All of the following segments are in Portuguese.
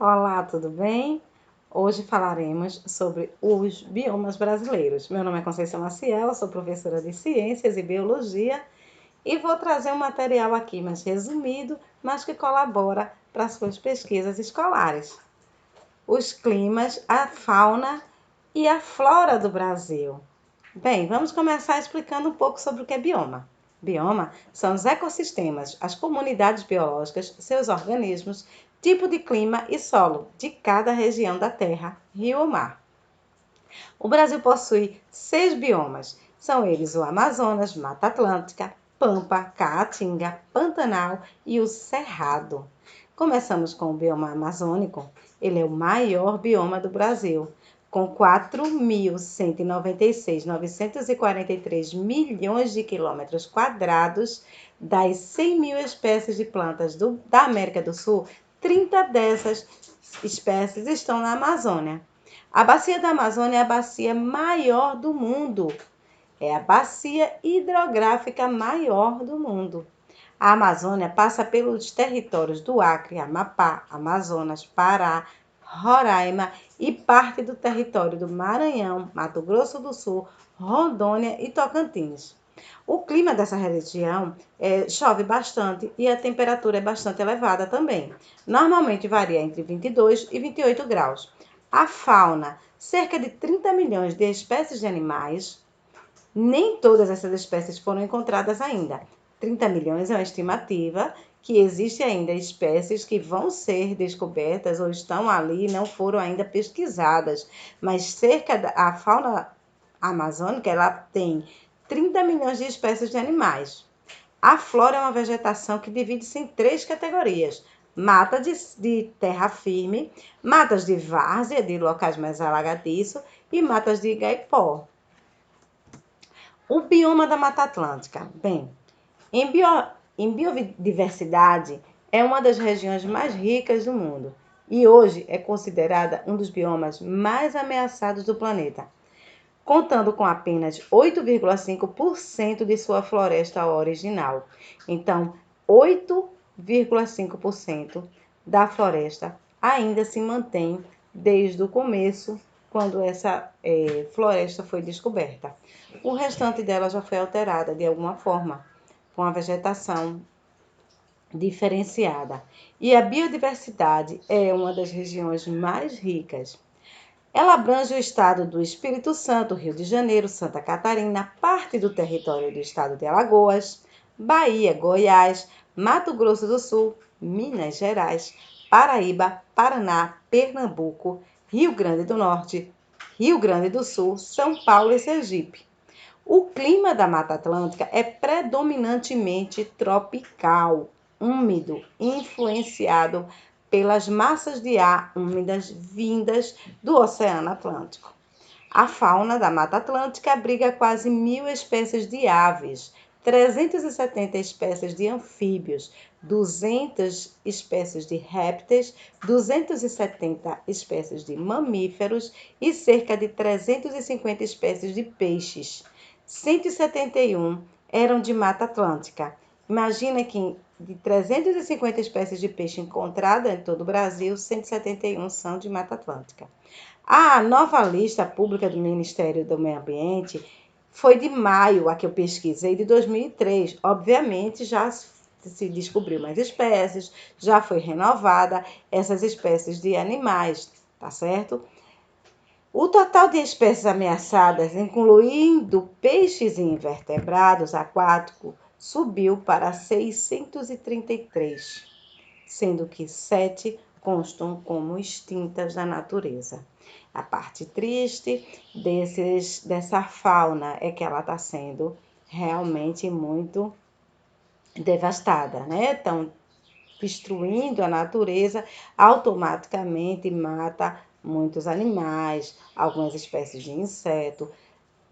Olá, tudo bem? Hoje falaremos sobre os biomas brasileiros. Meu nome é Conceição Maciel, sou professora de Ciências e Biologia e vou trazer um material aqui mais resumido, mas que colabora para as suas pesquisas escolares. Os climas, a fauna e a flora do Brasil. Bem, vamos começar explicando um pouco sobre o que é bioma. Bioma são os ecossistemas, as comunidades biológicas, seus organismos, tipo de clima e solo de cada região da Terra, rio ou mar. O Brasil possui 6 biomas. São eles o Amazonas, Mata Atlântica, Pampa, Caatinga, Pantanal e o Cerrado. Começamos com o bioma amazônico. Ele é o maior bioma do Brasil, com 4.196.943 milhões de quilômetros quadrados. Das 100 mil espécies de plantas da América do Sul, 30 dessas espécies estão na Amazônia. A Bacia da Amazônia é a bacia maior do mundo. É a bacia hidrográfica maior do mundo. A Amazônia passa pelos territórios do Acre, Amapá, Amazonas, Pará, Roraima e parte do território do Maranhão, Mato Grosso do Sul, Rondônia e Tocantins. O clima dessa região chove bastante e a temperatura é bastante elevada também. Normalmente varia entre 22 e 28 graus. A fauna, cerca de 30 milhões de espécies de animais. Nem todas essas espécies foram encontradas ainda. 30 milhões é uma estimativa que existe ainda espécies que vão ser descobertas ou estão ali e não foram ainda pesquisadas. Mas a fauna amazônica, ela tem 30 milhões de espécies de animais. A flora é uma vegetação que divide-se em 3 categorias: mata de terra firme, matas de várzea, de locais mais alagadiços, e matas de igaipó. O bioma da Mata Atlântica. Bem, em biodiversidade, é uma das regiões mais ricas do mundo e hoje é considerada um dos biomas mais ameaçados do planeta, contando com apenas 8,5% de sua floresta original. Então, 8,5% da floresta ainda se mantém desde o começo, quando essa floresta foi descoberta. O restante dela já foi alterada de alguma forma, com a vegetação diferenciada. E a biodiversidade é uma das regiões mais ricas. Ela abrange o estado do Espírito Santo, Rio de Janeiro, Santa Catarina, parte do território do estado de Alagoas, Bahia, Goiás, Mato Grosso do Sul, Minas Gerais, Paraíba, Paraná, Pernambuco, Rio Grande do Norte, Rio Grande do Sul, São Paulo e Sergipe. O clima da Mata Atlântica é predominantemente tropical, úmido, influenciado pelas massas de ar úmidas vindas do Oceano Atlântico. A fauna da Mata Atlântica abriga quase 1.000 espécies de aves, 370 espécies de anfíbios, 200 espécies de répteis, 270 espécies de mamíferos e cerca de 350 espécies de peixes. 171 eram de Mata Atlântica. Imagina que de 350 espécies de peixe encontradas em todo o Brasil, 171 são de Mata Atlântica. A nova lista pública do Ministério do Meio Ambiente foi de maio, a que eu pesquisei, de 2003. Obviamente, já se descobriu mais espécies, já foi renovada essas espécies de animais, tá certo? O total de espécies ameaçadas, incluindo peixes e invertebrados aquáticos, subiu para 633, sendo que 7 constam como extintas da natureza. A parte triste dessa fauna é que ela está sendo realmente muito devastada, né? Estão destruindo a natureza, automaticamente mata muitos animais, algumas espécies de inseto.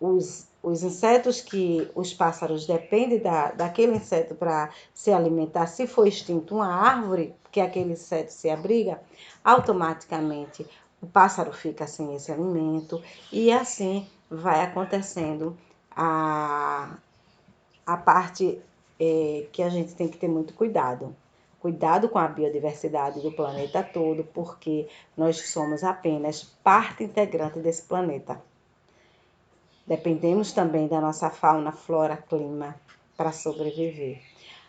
Os insetos que os pássaros dependem daquele inseto para se alimentar, se for extinto uma árvore que aquele inseto se abriga, automaticamente o pássaro fica sem esse alimento e assim vai acontecendo a parte que a gente tem que ter muito cuidado. Cuidado com a biodiversidade do planeta todo, porque nós somos apenas parte integrante desse planeta. Dependemos também da nossa fauna, flora, clima para sobreviver.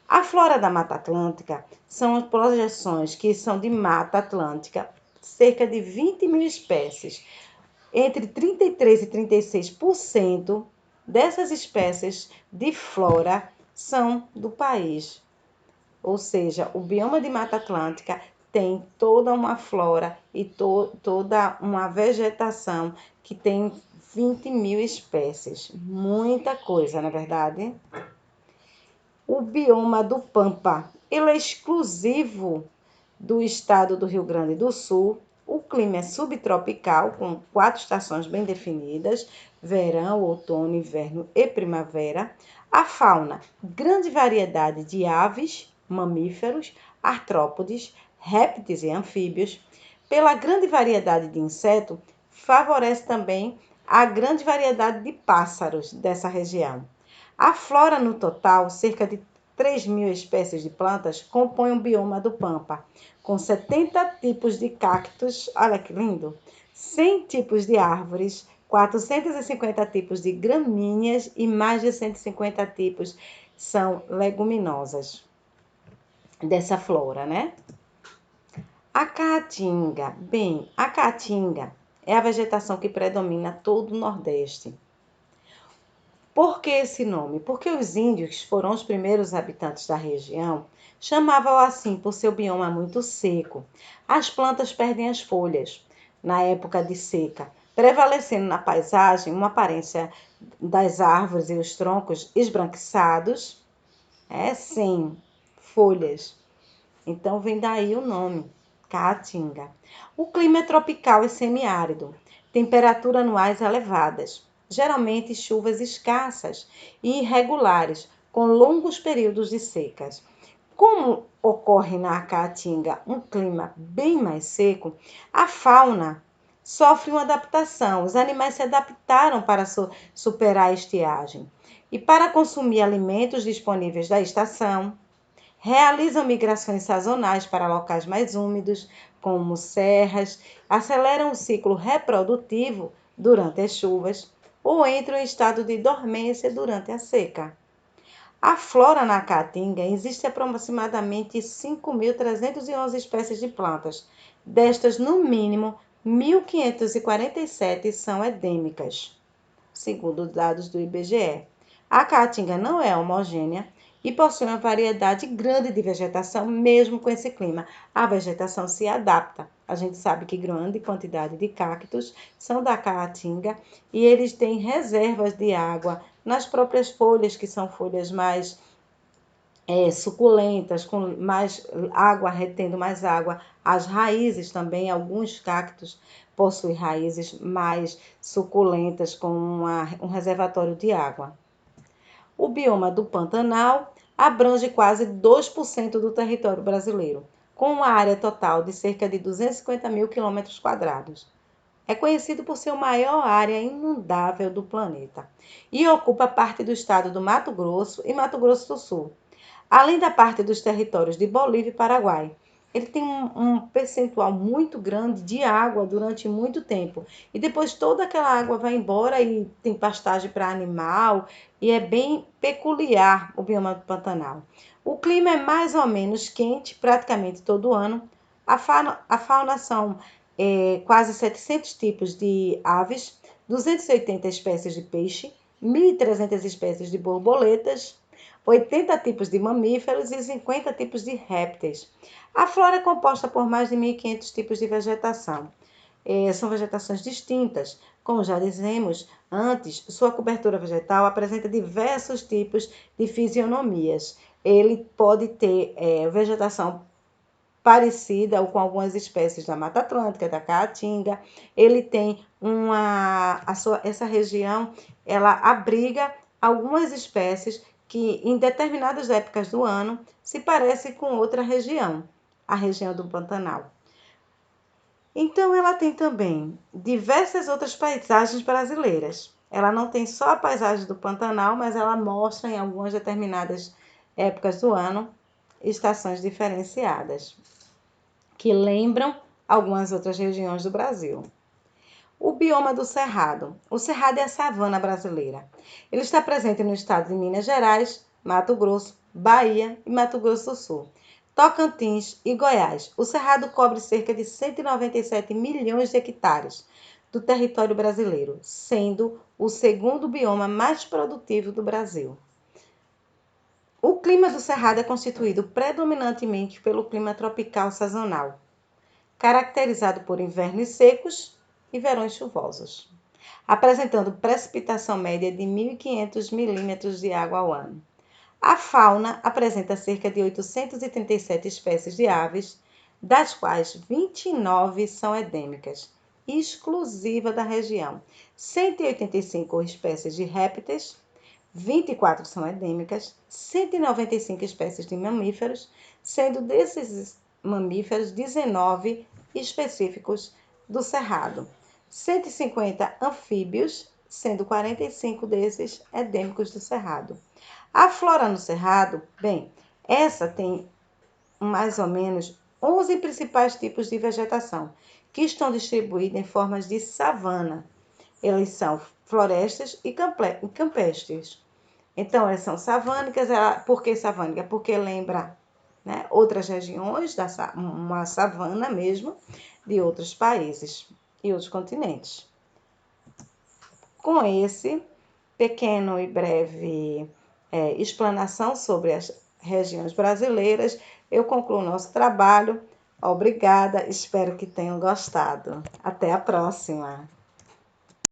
A flora da Mata Atlântica são as projeções que são de Mata Atlântica, cerca de 20 mil espécies. Entre 33% e 36% dessas espécies de flora são do país. Ou seja, o bioma de Mata Atlântica tem toda uma flora e toda uma vegetação que tem 20 mil espécies. Muita coisa, na verdade. O bioma do Pampa, ele é exclusivo do estado do Rio Grande do Sul. O clima é subtropical, com 4 estações bem definidas: verão, outono, inverno e primavera. A fauna, grande variedade de aves, mamíferos, artrópodes, répteis e anfíbios. Pela grande variedade de insetos, favorece também a grande variedade de pássaros dessa região. A flora no total, cerca de 3 mil espécies de plantas, compõe o bioma do Pampa, com 70 tipos de cactos, olha que lindo, 100 tipos de árvores, 450 tipos de gramíneas e mais de 150 tipos são leguminosas dessa flora, né? A caatinga, a caatinga é a vegetação que predomina todo o Nordeste. Por que esse nome? Porque os índios foram os primeiros habitantes da região, chamavam assim por seu bioma muito seco. As plantas perdem as folhas na época de seca, prevalecendo na paisagem uma aparência das árvores e os troncos esbranquiçados, sem folhas. Então vem daí o nome, Caatinga. O clima é tropical e semiárido, temperaturas anuais elevadas, geralmente chuvas escassas e irregulares, com longos períodos de secas. Como ocorre na Caatinga um clima bem mais seco, a fauna sofre uma adaptação. Os animais se adaptaram para superar a estiagem e para consumir alimentos disponíveis da estação. Realizam migrações sazonais para locais mais úmidos, como serras, aceleram o ciclo reprodutivo durante as chuvas ou entram em estado de dormência durante a seca. A flora na Caatinga existe aproximadamente 5.311 espécies de plantas. Destas, no mínimo, 1.547 são endêmicas, segundo dados do IBGE. A Caatinga não é homogênea e possui uma variedade grande de vegetação, mesmo com esse clima. A vegetação se adapta. A gente sabe que grande quantidade de cactos são da Caatinga e eles têm reservas de água nas próprias folhas, que são folhas mais suculentas, com mais água, retendo mais água. As raízes também, alguns cactos possuem raízes mais suculentas, com um reservatório de água. O bioma do Pantanal abrange quase 2% do território brasileiro, com uma área total de cerca de 250 mil quilômetros quadrados. É conhecido por ser a maior área inundável do planeta e ocupa parte do estado do Mato Grosso e Mato Grosso do Sul, além da parte dos territórios de Bolívia e Paraguai. Ele tem um percentual muito grande de água durante muito tempo. E depois toda aquela água vai embora e tem pastagem para animal. E é bem peculiar o bioma do Pantanal. O clima é mais ou menos quente praticamente todo ano. A fauna são quase 700 tipos de aves, 280 espécies de peixe, 1.300 espécies de borboletas, 80 tipos de mamíferos e 50 tipos de répteis. A flora é composta por mais de 1.500 tipos de vegetação. São vegetações distintas. Como já dizemos antes, sua cobertura vegetal apresenta diversos tipos de fisionomias. Ele pode ter vegetação parecida ou com algumas espécies da Mata Atlântica, da Caatinga. Ele tem essa região, ela abriga algumas espécies que em determinadas épocas do ano se parece com outra região, a região do Pantanal. Então, ela tem também diversas outras paisagens brasileiras. Ela não tem só a paisagem do Pantanal, mas ela mostra em algumas determinadas épocas do ano estações diferenciadas, que lembram algumas outras regiões do Brasil. O bioma do Cerrado. O Cerrado é a savana brasileira. Ele está presente no estado de Minas Gerais, Mato Grosso, Bahia e Mato Grosso do Sul, Tocantins e Goiás. O Cerrado cobre cerca de 197 milhões de hectares do território brasileiro, sendo o segundo bioma mais produtivo do Brasil. O clima do Cerrado é constituído predominantemente pelo clima tropical sazonal, caracterizado por invernos secos e verões chuvosos, apresentando precipitação média de 1.500 milímetros de água ao ano. A fauna apresenta cerca de 837 espécies de aves, das quais 29 são endêmicas, exclusiva da região, 185 espécies de répteis, 24 são endêmicas, 195 espécies de mamíferos, sendo desses mamíferos 19 específicos do Cerrado, 150 anfíbios, sendo 45 desses endêmicos do Cerrado. A flora no Cerrado, bem, essa tem mais ou menos 11 principais tipos de vegetação, que estão distribuídos em formas de savana. Eles são florestas e campestres. Então, elas são savânicas. Por que savânica? Porque lembra, né, outras regiões, uma savana mesmo, de outros países e outros continentes. Com esse pequeno e breve explanação sobre as regiões brasileiras, eu concluo o nosso trabalho. Obrigada, espero que tenham gostado. Até a próxima!